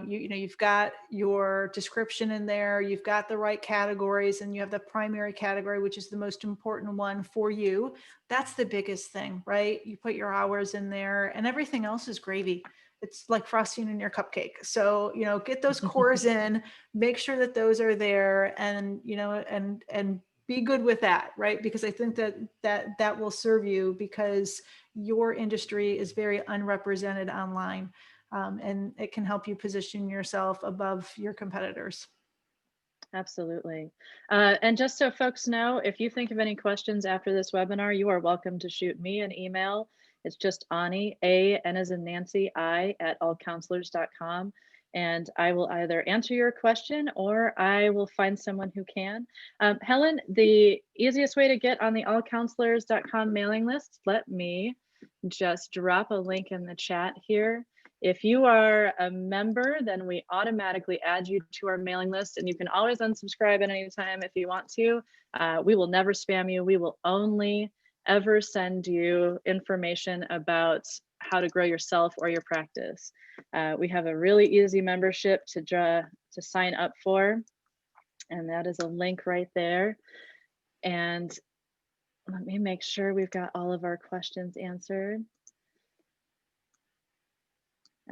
You've got your description in there, you've got the right categories, and you have the primary category, which is the most important one for you. That's the biggest thing, right? You put your hours in there and everything else is gravy. It's like frosting in your cupcake. So, get those cores in, make sure that those are there, and, and be good with that, right? Because I think that will serve you, because your industry is very unrepresented online. And it can help you position yourself above your competitors. Absolutely. And just so folks know, if you think of any questions after this webinar, you are welcome to shoot me an email. It's just Ani, A-N as in Nancy, I at allcounselors.com. And I will either answer your question or I will find someone who can. Helen, the easiest way to get on the allcounselors.com mailing list, let me just drop a link in the chat here. If you are a member, then we automatically add you to our mailing list, and you can always unsubscribe at any time if you want to. We will never spam you. We will only ever send you information about how to grow yourself or your practice. We have a really easy membership to sign up for, and that is a link right there. And let me make sure we've got all of our questions answered.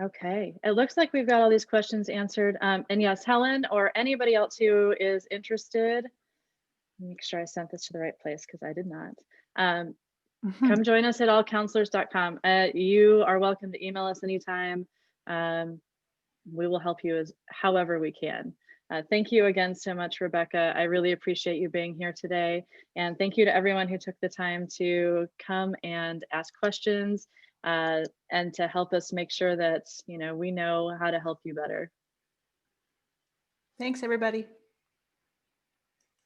Okay, it looks like we've got all these questions answered. And yes, Helen or anybody else who is interested, make sure I sent this to the right place because I did not. Come join us at allcounselors.com. You are welcome to email us anytime. We will help you as however we can. Thank you again so much, Rebecca. I really appreciate you being here today. And thank you to everyone who took the time to come and ask questions and to help us make sure that we know how to help you better. Thanks, everybody.